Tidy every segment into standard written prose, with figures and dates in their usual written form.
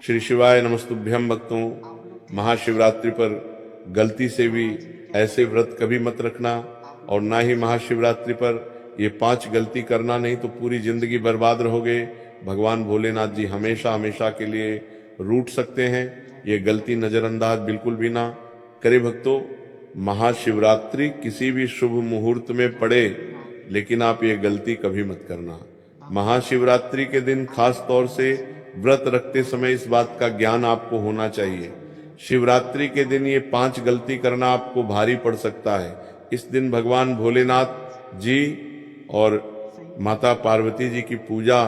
श्री शिवाय नमस्तुभ्यम। भक्तों, महाशिवरात्रि पर गलती से भी ऐसे व्रत कभी मत रखना, और ना ही महाशिवरात्रि पर ये 5 गलती करना, नहीं तो पूरी जिंदगी बर्बाद रहोगे। भगवान भोलेनाथ जी हमेशा हमेशा के लिए रूठ सकते हैं। ये गलती नजरअंदाज बिल्कुल भी ना करे। भक्तों, महाशिवरात्रि किसी भी शुभ मुहूर्त में पड़े, लेकिन आप ये गलती कभी मत करना। महाशिवरात्रि के दिन खास तौर से व्रत रखते समय इस बात का ज्ञान आपको होना चाहिए। शिवरात्रि के दिन ये 5 गलती करना आपको भारी पड़ सकता है। इस दिन भगवान भोलेनाथ जी और माता पार्वती जी की पूजा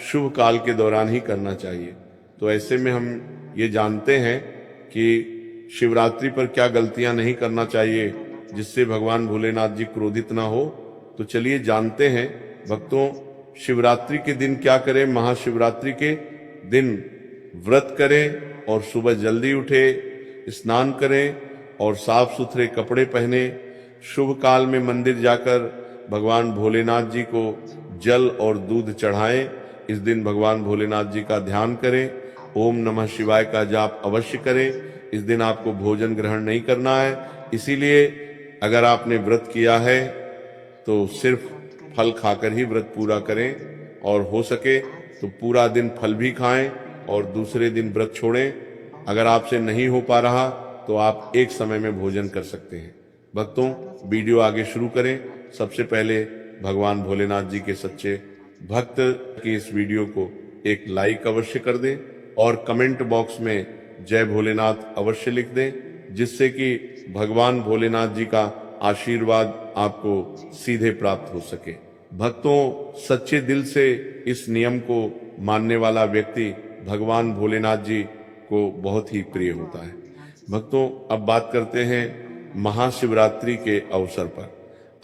शुभ काल के दौरान ही करना चाहिए। तो ऐसे में हम ये जानते हैं कि शिवरात्रि पर क्या गलतियां नहीं करना चाहिए जिससे भगवान भोलेनाथ जी क्रोधित ना हो। तो चलिए जानते हैं। भक्तों, शिवरात्रि के दिन क्या करें। महाशिवरात्रि के दिन व्रत करें और सुबह जल्दी उठे, स्नान करें और साफ सुथरे कपड़े पहने। शुभ काल में मंदिर जाकर भगवान भोलेनाथ जी को जल और दूध चढ़ाएं। इस दिन भगवान भोलेनाथ जी का ध्यान करें। ओम नमः शिवाय का जाप अवश्य करें। इस दिन आपको भोजन ग्रहण नहीं करना है। इसीलिए अगर आपने व्रत किया है तो सिर्फ फल खाकर ही व्रत पूरा करें, और हो सके तो पूरा दिन फल भी खाएं और दूसरे दिन व्रत छोड़ें। अगर आपसे नहीं हो पा रहा तो आप एक समय में भोजन कर सकते हैं। भक्तों, वीडियो आगे शुरू करें। सबसे पहले भगवान भोलेनाथ जी के सच्चे भक्त की इस वीडियो को एक लाइक अवश्य कर दें और कमेंट बॉक्स में जय भोलेनाथ अवश्य लिख दें, जिससे कि भगवान भोलेनाथ जी का आशीर्वाद आपको सीधे प्राप्त हो सके। भक्तों, सच्चे दिल से इस नियम को मानने वाला व्यक्ति भगवान भोलेनाथ जी को बहुत ही प्रिय होता है। भक्तों, अब बात करते हैं महाशिवरात्रि के अवसर पर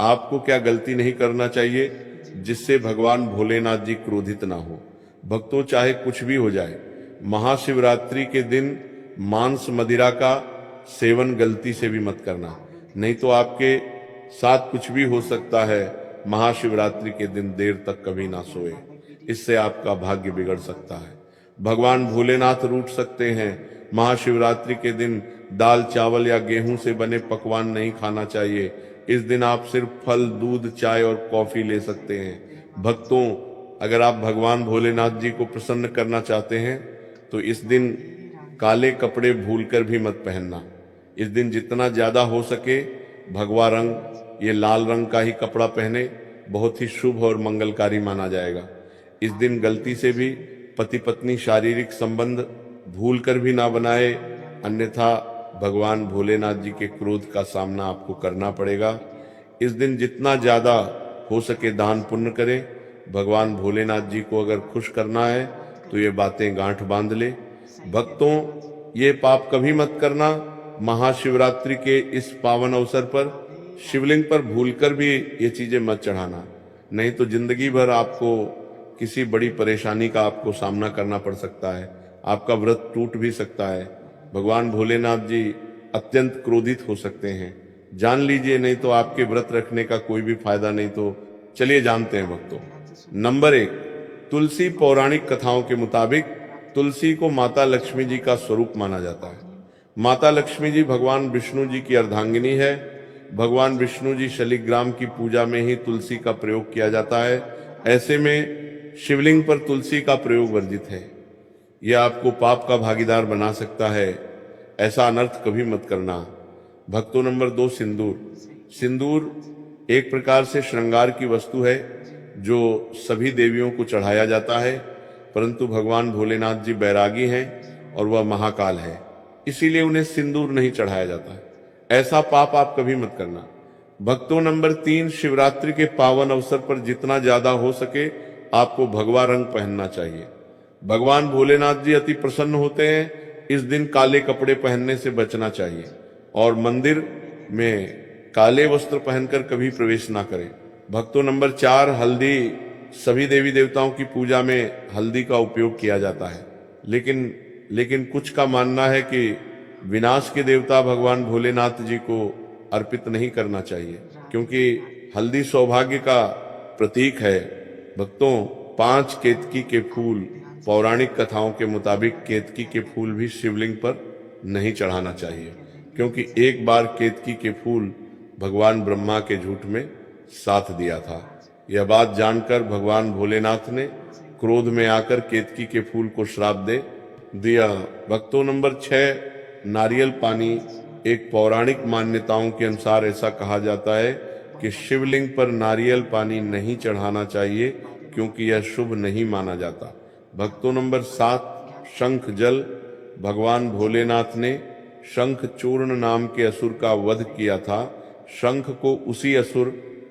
आपको क्या गलती नहीं करना चाहिए जिससे भगवान भोलेनाथ जी क्रोधित ना हो। भक्तों, चाहे कुछ भी हो जाए, महाशिवरात्रि के दिन मांस मदिरा का सेवन गलती से भी मत करना, नहीं तो आपके साथ कुछ भी हो सकता है। महाशिवरात्रि के दिन देर तक कभी ना सोए, इससे आपका भाग्य बिगड़ सकता है। भगवान भोलेनाथ रूठ सकते हैं। महाशिवरात्रि के दिन दाल चावल या गेहूं से बने पकवान नहीं खाना चाहिए। इस दिन आप सिर्फ फल, दूध, चाय और कॉफी ले सकते हैं। भक्तों, अगर आप भगवान भोलेनाथ जी को प्रसन्न करना चाहते हैं तो इस दिन काले कपड़े भूलकर भी मत पहनना। इस दिन जितना ज्यादा हो सके भगवा रंग, ये लाल रंग का ही कपड़ा पहने, बहुत ही शुभ और मंगलकारी माना जाएगा। इस दिन गलती से भी पति पत्नी शारीरिक संबंध भूलकर भी ना बनाए, अन्यथा भगवान भोलेनाथ जी के क्रोध का सामना आपको करना पड़ेगा। इस दिन जितना ज्यादा हो सके दान पुण्य करें। भगवान भोलेनाथ जी को अगर खुश करना है तो ये बातें गांठ बांध ले। भक्तों, ये पाप कभी मत करना। महाशिवरात्रि के इस पावन अवसर पर शिवलिंग पर भूलकर भी ये चीजें मत चढ़ाना, नहीं तो जिंदगी भर आपको किसी बड़ी परेशानी का आपको सामना करना पड़ सकता है। आपका व्रत टूट भी सकता है। भगवान भोलेनाथ जी अत्यंत क्रोधित हो सकते हैं, जान लीजिए, नहीं तो आपके व्रत रखने का कोई भी फायदा नहीं। तो चलिए जानते हैं भक्तों। नंबर 1, तुलसी। पौराणिक कथाओं के मुताबिक तुलसी को माता लक्ष्मी जी का स्वरूप माना जाता है। माता लक्ष्मी जी भगवान विष्णु जी की अर्धांगिनी है। भगवान विष्णु जी शालिग्राम की पूजा में ही तुलसी का प्रयोग किया जाता है। ऐसे में शिवलिंग पर तुलसी का प्रयोग वर्जित है। यह आपको पाप का भागीदार बना सकता है। ऐसा अनर्थ कभी मत करना। भक्तों, नंबर 2, सिंदूर। सिंदूर एक प्रकार से श्रृंगार की वस्तु है जो सभी देवियों को चढ़ाया जाता है, परंतु भगवान भोलेनाथ जी बैरागी हैं और वह महाकाल है, इसीलिए उन्हें सिंदूर नहीं चढ़ाया जाता है। ऐसा पाप आप कभी मत करना। भक्तों, नंबर 3, शिवरात्रि के पावन अवसर पर जितना ज्यादा हो सके आपको भगवा रंग पहनना चाहिए। भगवान भोलेनाथ जी अति प्रसन्न होते हैं। इस दिन काले कपड़े पहनने से बचना चाहिए और मंदिर में काले वस्त्र पहनकर कभी प्रवेश ना करें। भक्तों, नंबर 4, हल्दी। सभी देवी देवताओं की पूजा में हल्दी का उपयोग किया जाता है, लेकिन कुछ का मानना है कि विनाश के देवता भगवान भोलेनाथ जी को अर्पित नहीं करना चाहिए, क्योंकि हल्दी सौभाग्य का प्रतीक है। भक्तों, 5 केतकी के फूल पौराणिक कथाओं के मुताबिक केतकी के फूल भी शिवलिंग पर नहीं चढ़ाना चाहिए, क्योंकि एक बार केतकी के फूल भगवान ब्रह्मा के झूठ में साथ दिया था। यह बात जानकर भगवान भोलेनाथ ने क्रोध में आकर केतकी के फूल को श्राप दे दिया। भक्तों, नंबर 6, नारियल पानी। एक पौराणिक मान्यताओं के अनुसार ऐसा कहा जाता है कि शिवलिंग पर नारियल पानी नहीं चढ़ाना चाहिए, क्योंकि यह शुभ नहीं माना जाता। भक्तों, नंबर 7, शंख जल। भगवान भोलेनाथ ने शंख चूर्ण नाम के असुर का वध किया था। शंख को उसी असुर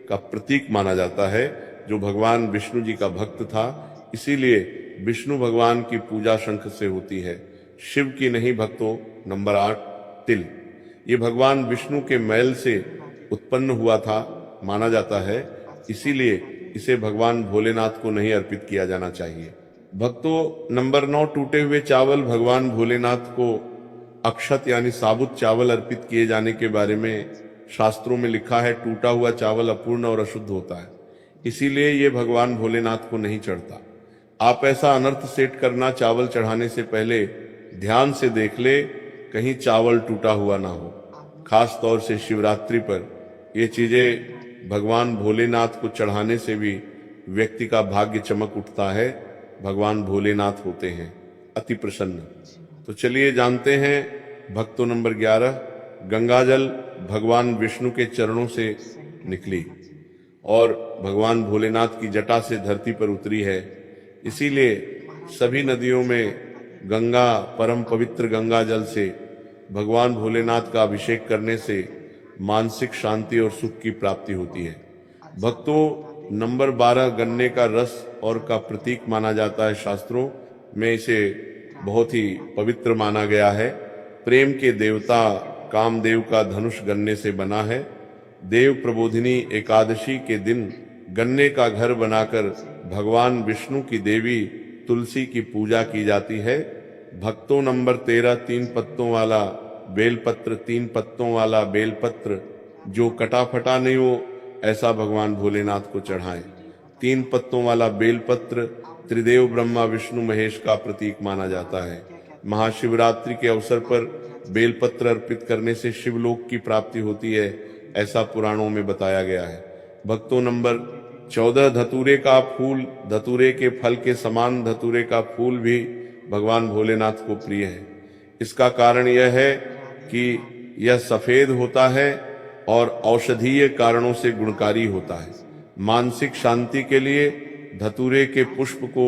का प्रतीक माना जाता है जो भगवान विष्णु जी का भक्त था, इसीलिए विष्णु भगवान की पूजा शंख से होती है, शिव की नहीं। भक्तों, नंबर 8, तिल। ये भगवान विष्णु के मैल से उत्पन्न हुआ था माना जाता है, इसीलिए इसे भगवान भोलेनाथ को नहीं अर्पित किया जाना चाहिए। भक्तों, नंबर 9, टूटे हुए चावल। भगवान भोलेनाथ को अक्षत यानी साबुत चावल अर्पित किए जाने के बारे में शास्त्रों में लिखा है, टूटा हुआ चावल अपूर्ण और अशुद्ध होता है, इसीलिए ये भगवान भोलेनाथ को नहीं चढ़ता। आप ऐसा अनर्थ सेट करना, चावल चढ़ाने से पहले ध्यान से देख ले कहीं चावल टूटा हुआ ना हो। खास तौर से शिवरात्रि पर ये चीजें भगवान भोलेनाथ को चढ़ाने से भी व्यक्ति का भाग्य चमक उठता है। भगवान भोलेनाथ होते हैं अति प्रसन्न। तो चलिए जानते हैं भक्तों, नंबर 11, गंगाजल भगवान विष्णु के चरणों से निकली और भगवान भोलेनाथ की जटा से धरती पर उतरी है, इसीलिए सभी नदियों में गंगा, परम पवित्र गंगा जल से भगवान भोलेनाथ का अभिषेक करने से मानसिक शांति और सुख की प्राप्ति होती है। भक्तों, नंबर 12, गन्ने का रस और का प्रतीक माना जाता है। शास्त्रों में इसे बहुत ही पवित्र माना गया है। प्रेम के देवता कामदेव का धनुष गन्ने से बना है। देव प्रबोधिनी एकादशी के दिन गन्ने का घर बनाकर भगवान विष्णु की देवी तुलसी की पूजा की जाती है। भक्तों, नंबर 13, 3 पत्तों वाला बेलपत्र। 3 पत्तों वाला बेलपत्र जो कटा फटा नहीं हो, ऐसा भगवान भोलेनाथ को चढ़ाएं। 3 पत्तों वाला बेलपत्र त्रिदेव ब्रह्मा विष्णु महेश का प्रतीक माना जाता है। महाशिवरात्रि के अवसर पर बेलपत्र अर्पित करने से शिवलोक की प्राप्ति होती है, ऐसा पुराणों में बताया गया है। भक्तों, नंबर 14, धतूरे का फूल। धतूरे के फल के समान धतूरे का फूल भी भगवान भोलेनाथ को प्रिय है। इसका कारण यह है कि यह सफेद होता है और औषधीय कारणों से गुणकारी होता है। मानसिक शांति के लिए धतूरे के पुष्प को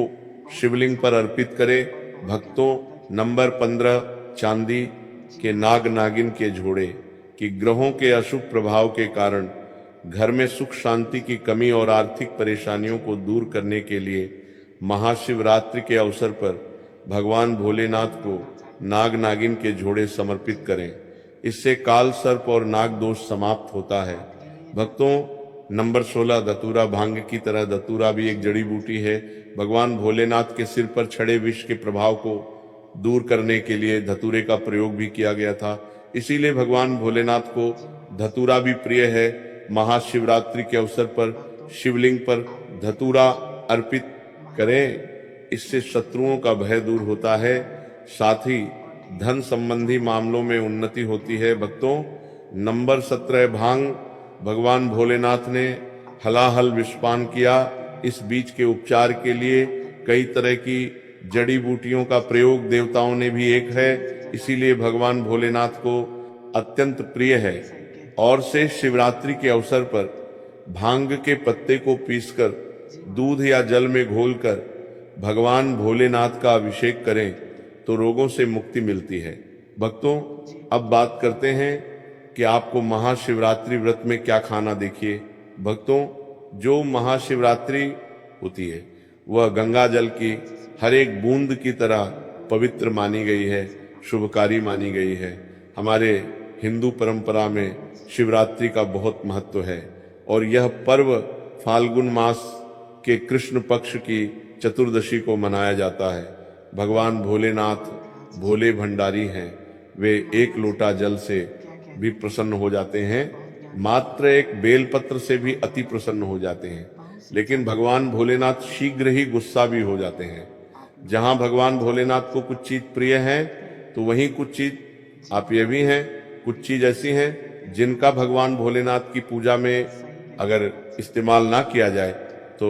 शिवलिंग पर अर्पित करें। भक्तों, नंबर 15, चांदी के नाग नागिन के जोड़े कि ग्रहों के अशुभ प्रभाव के कारण घर में सुख शांति की कमी और आर्थिक परेशानियों को दूर करने के लिए महाशिवरात्रि के अवसर पर भगवान भोलेनाथ को नाग नागिन के जोड़े समर्पित करें। इससे काल सर्प और नाग दोष समाप्त होता है। भक्तों, नंबर 16, धतूरा। भांग की तरह धतूरा भी एक जड़ी बूटी है। भगवान भोलेनाथ के सिर पर छड़े विष के प्रभाव को दूर करने के लिए धतूरे का प्रयोग भी किया गया था, इसीलिए भगवान भोलेनाथ को धतूरा भी प्रिय है। महाशिवरात्रि के अवसर पर शिवलिंग पर धतूरा अर्पित करें, इससे शत्रुओं का भय दूर होता है, साथ ही धन संबंधी मामलों में उन्नति होती है। भक्तों, नंबर 17, भांग। भगवान भोलेनाथ ने हलाहल विषपान किया। इस बीज के उपचार के लिए कई तरह की जड़ी बूटियों का प्रयोग देवताओं ने भी एक है, इसीलिए भगवान भोलेनाथ को अत्यंत प्रिय है। और से शिवरात्रि के अवसर पर भांग के पत्ते को पीसकर दूध या जल में घोलकर भगवान भोलेनाथ का अभिषेक करें तो रोगों से मुक्ति मिलती है। भक्तों, अब बात करते हैं कि आपको महाशिवरात्रि व्रत में क्या खाना। देखिए भक्तों, जो महाशिवरात्रि होती है वह गंगा जल की हर एक बूंद की तरह पवित्र मानी गई है, शुभकारी मानी गई है। हमारे हिंदू परंपरा में शिवरात्रि का बहुत महत्व है और यह पर्व फाल्गुन मास के कृष्ण पक्ष की चतुर्दशी को मनाया जाता है। भगवान भोलेनाथ भोले भंडारी हैं, वे एक लोटा जल से भी प्रसन्न हो जाते हैं, मात्र एक बेलपत्र से भी अति प्रसन्न हो जाते हैं। लेकिन भगवान भोलेनाथ शीघ्र ही गुस्सा भी हो जाते हैं। जहां भगवान भोलेनाथ को कुछ चीज प्रिय है तो वहीं कुछ चीज आप ये भी हैं, कुछ चीज ऐसी हैं जिनका भगवान भोलेनाथ की पूजा में अगर इस्तेमाल ना किया जाए तो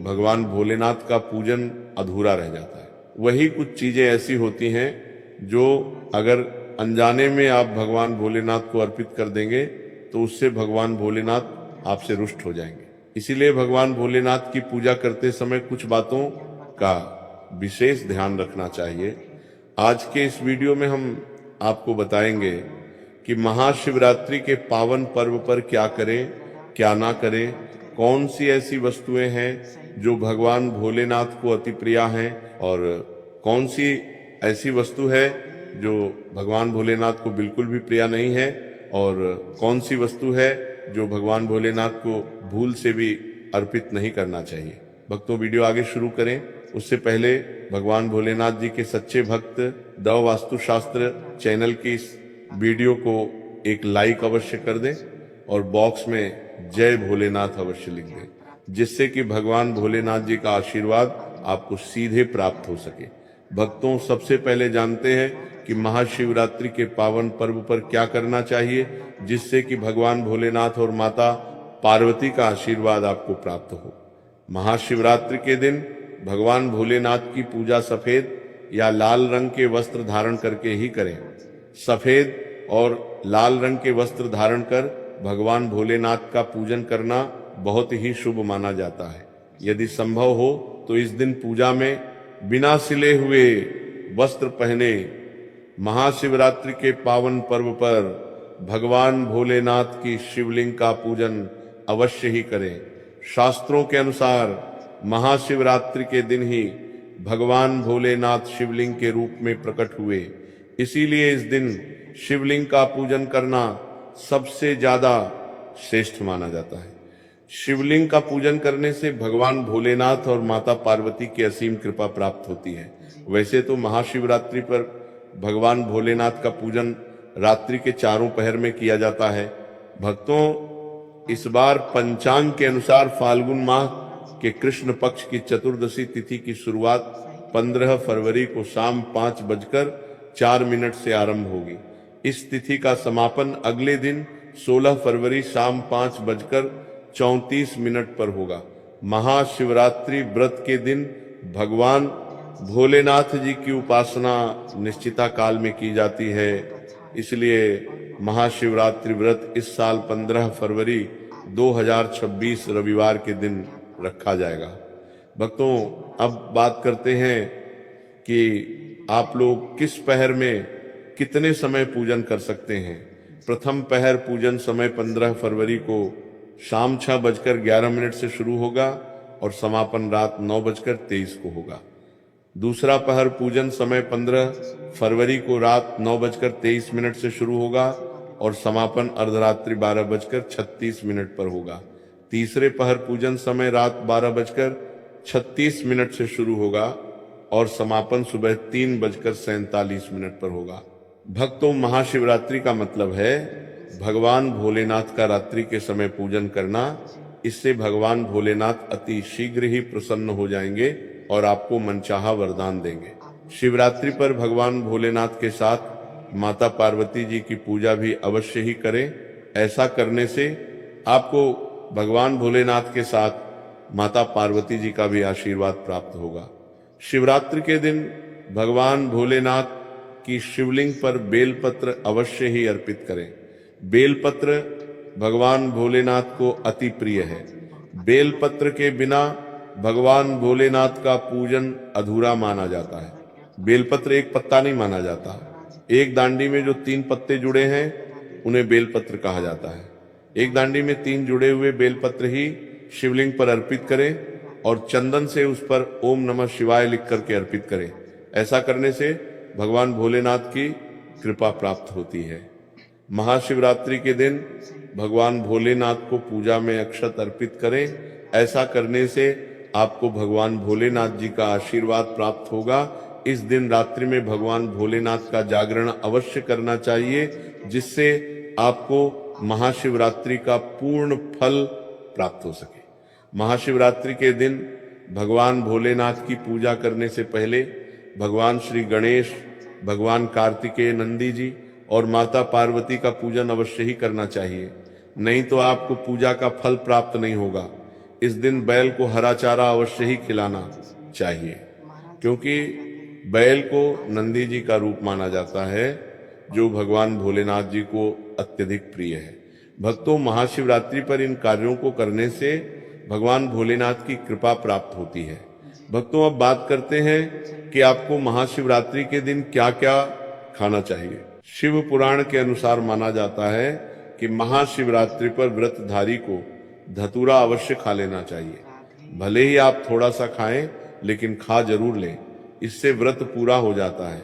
भगवान भोलेनाथ का पूजन अधूरा रह जाता है। वही कुछ चीजें ऐसी होती हैं जो अगर अनजाने में आप भगवान भोलेनाथ को अर्पित कर देंगे तो उससे भगवान भोलेनाथ आपसे रुष्ट हो जाएंगे। इसीलिए भगवान भोलेनाथ की पूजा करते समय कुछ बातों का विशेष ध्यान रखना चाहिए। आज के इस वीडियो में हम आपको बताएंगे कि महाशिवरात्रि के पावन पर्व पर क्या करें, क्या ना करें, कौन सी ऐसी वस्तुएं हैं जो भगवान भोलेनाथ को अति प्रिय हैं और कौन सी ऐसी वस्तु है जो भगवान भोलेनाथ को बिल्कुल भी प्रिय नहीं है और कौन सी वस्तु है जो भगवान भोलेनाथ को भूल से भी अर्पित नहीं करना चाहिए। भक्तों, वीडियो आगे शुरू करें उससे पहले भगवान भोलेनाथ जी के सच्चे भक्त दव वास्तु शास्त्र चैनल की इस वीडियो को एक लाइक अवश्य कर दें और बॉक्स में जय भोलेनाथ अवश्य लिख दें, जिससे कि भगवान भोलेनाथ जी का आशीर्वाद आपको सीधे प्राप्त हो सके। भक्तों, सबसे पहले जानते हैं कि महाशिवरात्रि के पावन पर्व पर क्या करना चाहिए जिससे कि भगवान भोलेनाथ और माता पार्वती का आशीर्वाद आपको प्राप्त हो। महाशिवरात्रि के दिन भगवान भोलेनाथ की पूजा सफेद या लाल रंग के वस्त्र धारण करके ही करें। सफेद और लाल रंग के वस्त्र धारण कर भगवान भोलेनाथ का पूजन करना बहुत ही शुभ माना जाता है। यदि संभव हो तो इस दिन पूजा में बिना सिले हुए वस्त्र पहने महाशिवरात्रि के पावन पर्व पर भगवान भोलेनाथ की शिवलिंग का पूजन अवश्य ही करें। शास्त्रों के अनुसार महाशिवरात्रि के दिन ही भगवान भोलेनाथ शिवलिंग के रूप में प्रकट हुए, इसीलिए इस दिन शिवलिंग का पूजन करना सबसे ज्यादा श्रेष्ठ माना जाता है। शिवलिंग का पूजन करने से भगवान भोलेनाथ और माता पार्वती की असीम कृपा प्राप्त होती है। वैसे तो महाशिवरात्रि पर भगवान भोलेनाथ का पूजन रात्रि के चारों पहर में किया जाता है। भक्तों, इस बार पंचांग के अनुसार फाल्गुन माह के कृष्ण पक्ष की चतुर्दशी तिथि की शुरुआत 15 फरवरी को शाम 5:04 से आरंभ होगी। इस तिथि का समापन अगले दिन 16 फरवरी शाम 5:34 पर होगा। महाशिवरात्रि व्रत के दिन भगवान भोलेनाथ जी की उपासना निश्चिता काल में की जाती है, इसलिए महाशिवरात्रि व्रत इस साल 15 फरवरी 2026 रविवार के दिन रखा जाएगा। भक्तों, अब बात करते हैं कि आप लोग किस पहर में कितने समय पूजन कर सकते हैं। प्रथम पहर पूजन समय 15 फरवरी को शाम 6:11 से शुरू होगा और समापन रात 9:23 को होगा। दूसरा पहर पूजन समय 15 फरवरी को रात 9:23 से शुरू होगा और समापन अर्धरात्रि 12:36 पर होगा। तीसरे पहर पूजन समय रात 12:36 से शुरू होगा और समापन सुबह 3:47 पर होगा। भक्तों, महाशिवरात्रि का मतलब है भगवान भोलेनाथ का रात्रि के समय पूजन करना। इससे भगवान भोलेनाथ अति शीघ्र ही प्रसन्न हो जाएंगे और आपको मनचाहा वरदान देंगे। शिवरात्रि पर भगवान भोलेनाथ के साथ माता पार्वती जी की पूजा भी अवश्य ही करें। ऐसा करने से आपको भगवान भोलेनाथ के साथ माता पार्वती जी का भी आशीर्वाद प्राप्त होगा। शिवरात्रि के दिन भगवान भोलेनाथ की शिवलिंग पर बेलपत्र अवश्य ही अर्पित करें। बेलपत्र भगवान भोलेनाथ को अति प्रिय है। बेलपत्र के बिना भगवान भोलेनाथ का पूजन अधूरा माना जाता है। बेलपत्र एक पत्ता नहीं माना जाता। एक दांडी में जो 3 पत्ते जुड़े हैं उन्हें बेलपत्र कहा जाता है। एक दांडी में 3 जुड़े हुए बेलपत्र ही शिवलिंग पर अर्पित करें और चंदन से उस पर ओम नमः शिवाय लिख करके अर्पित करें। ऐसा करने से भगवान भोलेनाथ की कृपा प्राप्त होती है। महाशिवरात्रि के दिन भगवान भोलेनाथ को पूजा में अक्षत अर्पित करें। ऐसा करने से आपको भगवान भोलेनाथ जी का आशीर्वाद प्राप्त होगा। इस दिन रात्रि में भगवान भोलेनाथ का जागरण अवश्य करना चाहिए, जिससे आपको महाशिवरात्रि का पूर्ण फल प्राप्त हो सके। महाशिवरात्रि के दिन भगवान भोलेनाथ की पूजा करने से पहले भगवान श्री गणेश, भगवान कार्तिकेय, नंदी जी और माता पार्वती का पूजन अवश्य ही करना चाहिए, नहीं तो आपको पूजा का फल प्राप्त नहीं होगा। इस दिन बैल को हरा चारा अवश्य ही खिलाना चाहिए, क्योंकि बैल को नंदी जी का रूप माना जाता है, जो भगवान भोलेनाथ जी को अत्यधिक प्रिय है। भक्तों, महाशिवरात्रि पर इन कार्यों को करने से भगवान भोलेनाथ की कृपा प्राप्त होती है। भक्तों, अब बात करते हैं कि आपको महाशिवरात्रि के दिन क्या क्या खाना चाहिए। शिव पुराण के अनुसार माना जाता है कि महाशिवरात्रि पर व्रतधारी को धतूरा अवश्य खा लेना चाहिए। भले ही आप थोड़ा सा खाएं, लेकिन खा जरूर लें, इससे व्रत पूरा हो जाता है।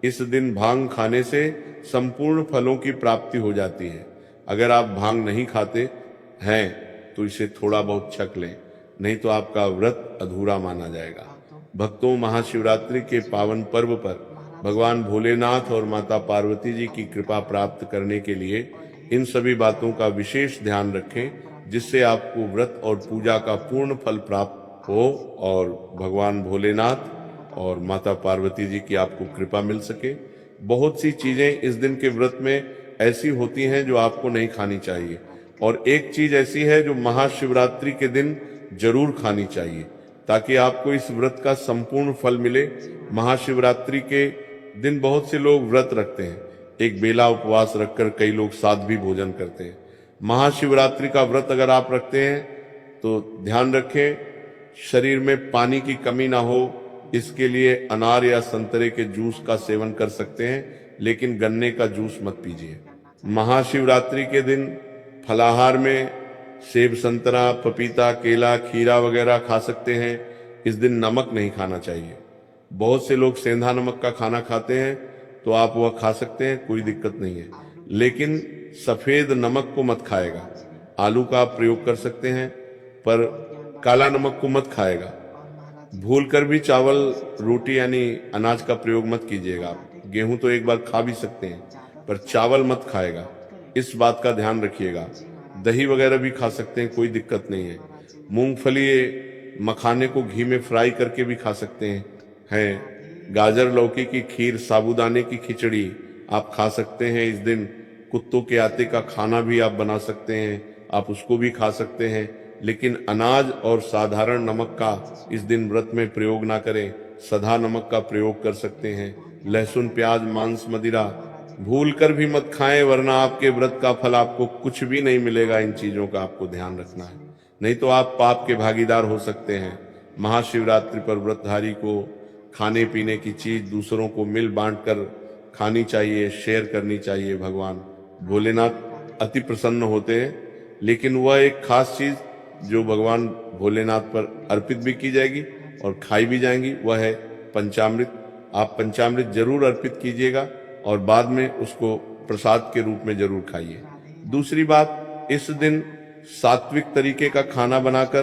इस दिन भांग खाने से संपूर्ण फलों की प्राप्ति हो जाती है। अगर आप भांग नहीं खाते हैं तो इसे थोड़ा बहुत छक लें, नहीं तो आपका व्रत अधूरा माना जाएगा। भक्तों, महाशिवरात्रि के पावन पर्व पर भगवान भोलेनाथ और माता पार्वती जी की कृपा प्राप्त करने के लिए इन सभी बातों का विशेष ध्यान रखें, जिससे आपको व्रत और पूजा का पूर्ण फल प्राप्त हो और भगवान भोलेनाथ और माता पार्वती जी की आपको कृपा मिल सके। बहुत सी चीजें इस दिन के व्रत में ऐसी होती हैं जो आपको नहीं खानी चाहिए, और एक चीज ऐसी है जो महाशिवरात्रि के दिन जरूर खानी चाहिए, ताकि आपको इस व्रत का संपूर्ण फल मिले। महाशिवरात्रि के दिन बहुत से लोग व्रत रखते हैं, एक बेला उपवास रखकर कई लोग साथ भी भोजन करते हैं। महाशिवरात्रि का व्रत अगर आप रखते हैं तो ध्यान रखें, शरीर में पानी की कमी ना हो, इसके लिए अनार या संतरे के जूस का सेवन कर सकते हैं, लेकिन गन्ने का जूस मत पीजिए। महाशिवरात्रि के दिन फलाहार में सेब, संतरा, पपीता, केला, खीरा वगैरह खा सकते हैं। इस दिन नमक नहीं खाना चाहिए। बहुत से लोग सेंधा नमक का खाना खाते हैं, तो आप वह खा सकते हैं, कोई दिक्कत नहीं है, लेकिन सफेद नमक को मत खाएगा। आलू का आप प्रयोग कर सकते हैं, पर काला नमक को मत खाएगा। भूलकर भी चावल, रोटी यानी अनाज का प्रयोग मत कीजिएगा। गेहूं तो एक बार खा भी सकते हैं, पर चावल मत खाएगा, इस बात का ध्यान रखिएगा। दही वगैरह भी खा सकते हैं, कोई दिक्कत नहीं है। मूंगफली, मखाने को घी में फ्राई करके भी खा सकते हैं। गाजर, लौकी की खीर, साबूदाने की खिचड़ी आप खा सकते हैं। इस दिन कुत्तों के आटे का खाना भी आप बना सकते हैं, आप उसको भी खा सकते हैं, लेकिन अनाज और साधारण नमक का इस दिन व्रत में प्रयोग ना करें। सधा नमक का प्रयोग कर सकते हैं। लहसुन, प्याज, मांस, मदिरा भूल कर भी मत खाएं, वरना आपके व्रत का फल आपको कुछ भी नहीं मिलेगा। इन चीजों का आपको ध्यान रखना है, नहीं तो आप पाप के भागीदार हो सकते हैं। महाशिवरात्रि पर व्रतधारी को खाने पीने की चीज दूसरों को मिल बांट कर खानी चाहिए, शेयर करनी चाहिए। भगवान भोलेनाथ अति प्रसन्न होते हैं, लेकिन वह एक खास चीज जो भगवान भोलेनाथ पर अर्पित भी की जाएगी और खाई भी जाएंगी, वह है पंचामृत। आप पंचामृत जरूर अर्पित कीजिएगा और बाद में उसको प्रसाद के रूप में जरूर खाइए। दूसरी बात, इस दिन सात्विक तरीके का खाना बनाकर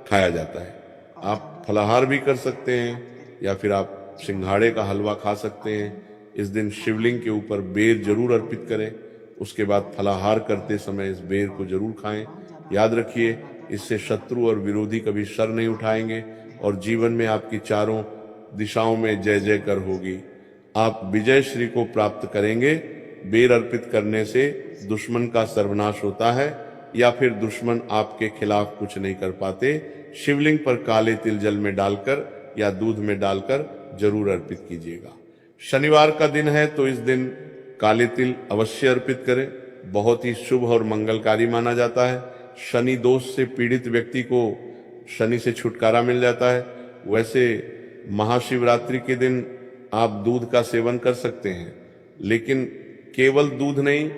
खाया जाता है। आप फलाहार भी कर सकते हैं, या फिर आप सिंघाड़े का हलवा खा सकते हैं। इस दिन शिवलिंग के ऊपर बेर जरूर अर्पित करें, उसके बाद फलाहार करते समय इस बेर को जरूर खाएं। याद रखिए, इससे शत्रु और विरोधी कभी सर नहीं उठाएंगे और जीवन में आपकी चारों दिशाओं में जय जयकर होगी। आप विजय श्री को प्राप्त करेंगे। बेर अर्पित करने से दुश्मन का सर्वनाश होता है, या फिर दुश्मन आपके खिलाफ कुछ नहीं कर पाते। शिवलिंग पर काले तिल जल में डालकर या दूध में डालकर जरूर अर्पित कीजिएगा। शनिवार का दिन है, तो इस दिन काले तिल अवश्य अर्पित करें, बहुत ही शुभ और मंगलकारी माना जाता है। शनि दोष से पीड़ित व्यक्ति को शनि से छुटकारा मिल जाता है। वैसे महाशिवरात्रि के दिन आप दूध का सेवन कर सकते हैं, लेकिन केवल दूध नहीं,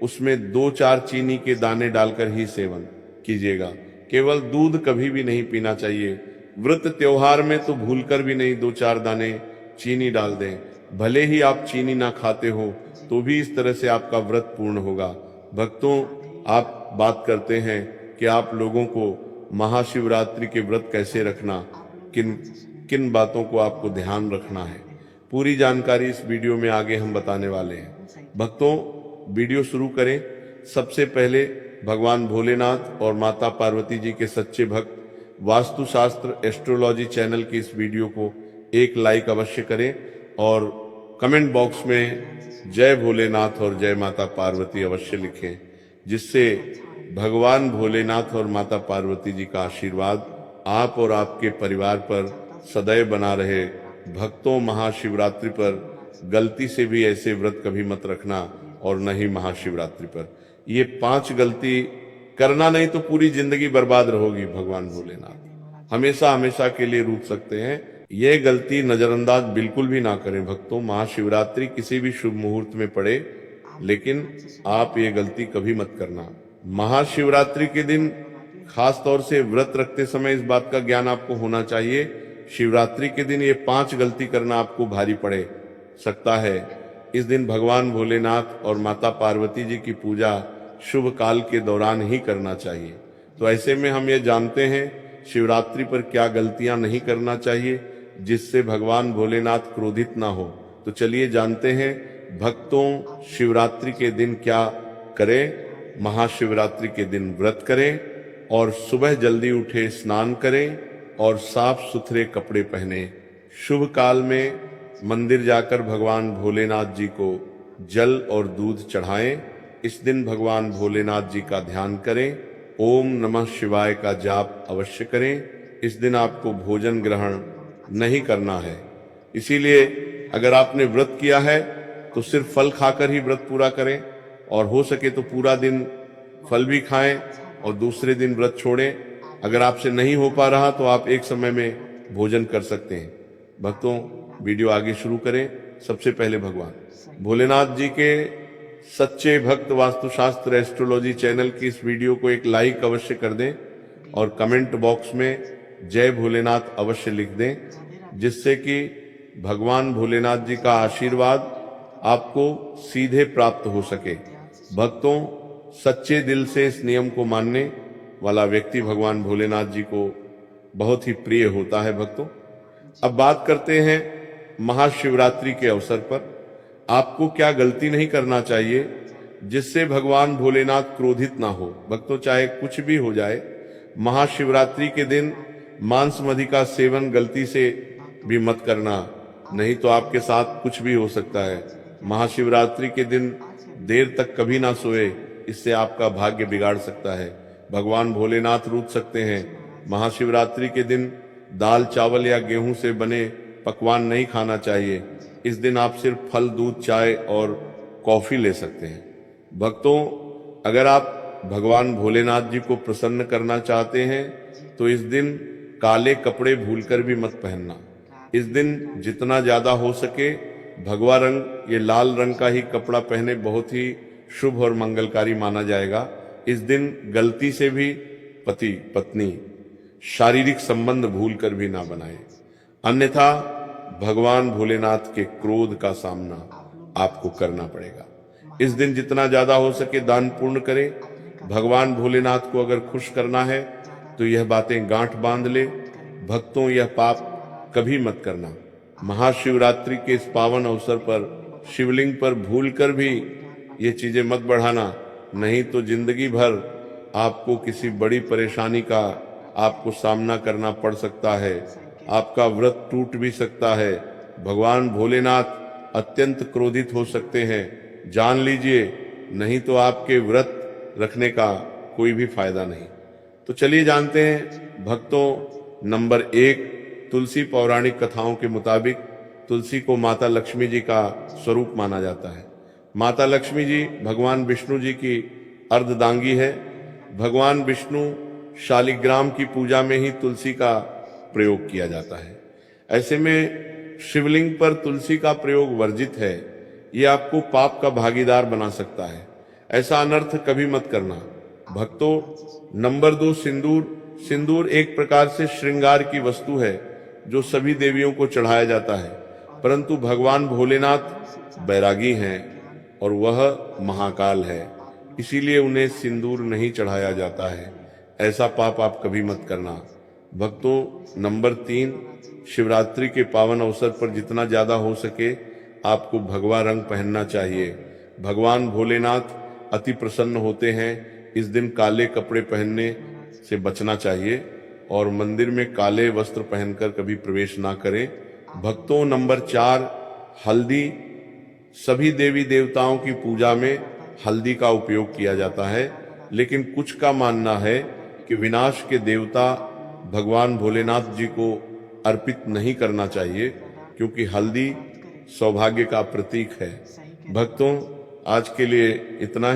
उसमें 2-4 चीनी के दाने डालकर ही सेवन कीजिएगा। केवल दूध कभी भी नहीं पीना चाहिए। व्रत त्योहार में तो भूलकर भी नहीं 2-4 दाने चीनी डाल दें। भले ही आप चीनी ना खाते हो, तो भी इस तरह से आपका व्रत पूर्ण होगा। भक्तों, आप बात करते हैं कि आप लोगों को महाशिवरात्रि के व्रत कैसे रखना, किन किन बातों को आपको ध्यान रखना है। पूरी जानकारी इस वीडियो में आगे हम बताने वाले हैं। भक्तों, वीडियो शुरू करें। सबसे पहले भगवान भोलेनाथ और माता पार्वती जी के सच्चे भक्त वास्तुशास्त्र एस्ट्रोलॉजी चैनल की इस वीडियो को एक लाइक अवश्य करें और कमेंट बॉक्स में जय भोलेनाथ और जय माता पार्वती अवश्य लिखें, जिससे भगवान भोलेनाथ और माता पार्वती जी का आशीर्वाद आप और आपके परिवार पर सदैव बना रहे। भक्तों, महाशिवरात्रि पर गलती से भी ऐसे व्रत कभी मत रखना और न ही महाशिवरात्रि पर। ये 5 गलती करना नहीं तो पूरी जिंदगी बर्बाद रहोगी। भगवान भोलेनाथ हमेशा हमेशा के लिए रूठ सकते हैं। ये गलती नजरअंदाज बिल्कुल भी ना करें भक्तों। महाशिवरात्रि किसी भी शुभ मुहूर्त में पड़े, लेकिन आप ये गलती कभी मत करना। महाशिवरात्रि के दिन खास तौर से व्रत रखते समय इस बात का ज्ञान आपको होना चाहिए, शिवरात्रि के दिन ये 5 गलती करना आपको भारी पड़े सकता है। इस दिन भगवान भोलेनाथ और माता पार्वती जी की पूजा शुभ काल के दौरान ही करना चाहिए। तो ऐसे में हम ये जानते हैं शिवरात्रि पर क्या गलतियां नहीं करना चाहिए जिससे भगवान भोलेनाथ क्रोधित ना हो। तो चलिए जानते हैं भक्तों, शिवरात्रि के दिन क्या करें। महाशिवरात्रि के दिन व्रत करें और सुबह जल्दी उठे, स्नान करें और साफ सुथरे कपड़े पहने। शुभ काल में मंदिर जाकर भगवान भोलेनाथ जी को जल और दूध चढ़ाएं। इस दिन भगवान भोलेनाथ जी का ध्यान करें। ओम नमः शिवाय का जाप अवश्य करें। इस दिन आपको भोजन ग्रहण नहीं करना है। इसीलिए अगर आपने व्रत किया है तो सिर्फ फल खाकर ही व्रत पूरा करें और हो सके तो पूरा दिन फल भी खाएं और दूसरे दिन व्रत छोड़ें। अगर आपसे नहीं हो पा रहा तो आप एक समय में भोजन कर सकते हैं। भक्तों, वीडियो आगे शुरू करें। सबसे पहले भगवान भोलेनाथ जी के सच्चे भक्त वास्तुशास्त्र एस्ट्रोलॉजी चैनल की इस वीडियो को एक लाइक अवश्य कर दें और कमेंट बॉक्स में जय भोलेनाथ अवश्य लिख दें, जिससे कि भगवान भोलेनाथ जी का आशीर्वाद आपको सीधे प्राप्त हो सके। भक्तों, सच्चे दिल से इस नियम को मानने वाला व्यक्ति भगवान भोलेनाथ जी को बहुत ही प्रिय होता है। भक्तों, अब बात करते हैं महाशिवरात्रि के अवसर पर आपको क्या गलती नहीं करना चाहिए जिससे भगवान भोलेनाथ क्रोधित ना हो। भक्तों, चाहे कुछ भी हो जाए, महाशिवरात्रि के दिन मांस मदि का सेवन गलती से भी मत करना, नहीं तो आपके साथ कुछ भी हो सकता है। महाशिवरात्रि के दिन देर तक कभी ना सोए, इससे आपका भाग्य बिगाड़ सकता है। भगवान भोलेनाथ रूठ सकते हैं। महाशिवरात्रि के दिन दाल चावल या गेहूं से बने पकवान नहीं खाना चाहिए। इस दिन आप सिर्फ फल, दूध, चाय और कॉफी ले सकते हैं। भक्तों, अगर आप भगवान भोलेनाथ जी को प्रसन्न करना चाहते हैं तो इस दिन काले कपड़े भूलकर भी मत पहनना। इस दिन जितना ज्यादा हो सके भगवा रंग, ये लाल रंग का ही कपड़ा पहने, बहुत ही शुभ और मंगलकारी माना जाएगा। इस दिन गलती से भी पति पत्नी शारीरिक संबंध भूलकर भी ना बनाए, अन्यथा भगवान भोलेनाथ के क्रोध का सामना आपको करना पड़ेगा। इस दिन जितना ज्यादा हो सके दान पूर्ण करें। भगवान भोलेनाथ को अगर खुश करना है तो यह बातें गांठ बांध ले। भक्तों, यह पाप कभी मत करना। महाशिवरात्रि के इस पावन अवसर पर शिवलिंग पर भूलकर भी ये चीजें मत बढ़ाना, नहीं तो जिंदगी भर आपको किसी बड़ी परेशानी का आपको सामना करना पड़ सकता है। आपका व्रत टूट भी सकता है। भगवान भोलेनाथ अत्यंत क्रोधित हो सकते हैं, जान लीजिए, नहीं तो आपके व्रत रखने का कोई भी फायदा नहीं। तो चलिए जानते हैं भक्तों, नंबर 1, तुलसी पौराणिक कथाओं के मुताबिक तुलसी को माता लक्ष्मी जी का स्वरूप माना जाता है। माता लक्ष्मी जी भगवान विष्णु जी की अर्धदांगी है। भगवान विष्णु शालिग्राम की पूजा में ही तुलसी का प्रयोग किया जाता है। ऐसे में शिवलिंग पर तुलसी का प्रयोग वर्जित है। ये आपको पाप का भागीदार बना सकता है। ऐसा अनर्थ कभी मत करना। भक्तों, नंबर 2, सिंदूर। सिंदूर एक प्रकार से श्रृंगार की वस्तु है जो सभी देवियों को चढ़ाया जाता है, परंतु भगवान भोलेनाथ बैरागी हैं और वह महाकाल है, इसीलिए उन्हें सिंदूर नहीं चढ़ाया जाता है। ऐसा पाप आप कभी मत करना। भक्तों, नंबर 3, शिवरात्रि के पावन अवसर पर जितना ज्यादा हो सके आपको भगवा रंग पहनना चाहिए। भगवान भोलेनाथ अति प्रसन्न होते हैं। इस दिन काले कपड़े पहनने से बचना चाहिए। और मंदिर में काले वस्त्र पहनकर कभी प्रवेश ना करें। भक्तों, नंबर 4, हल्दी। सभी देवी देवताओं की पूजा में हल्दी का उपयोग किया जाता है, लेकिन कुछ का मानना है कि विनाश के देवता भगवान भोलेनाथ जी को अर्पित नहीं करना चाहिए, क्योंकि हल्दी सौभाग्य का प्रतीक है। भक्तों, आज के लिए इतना ही।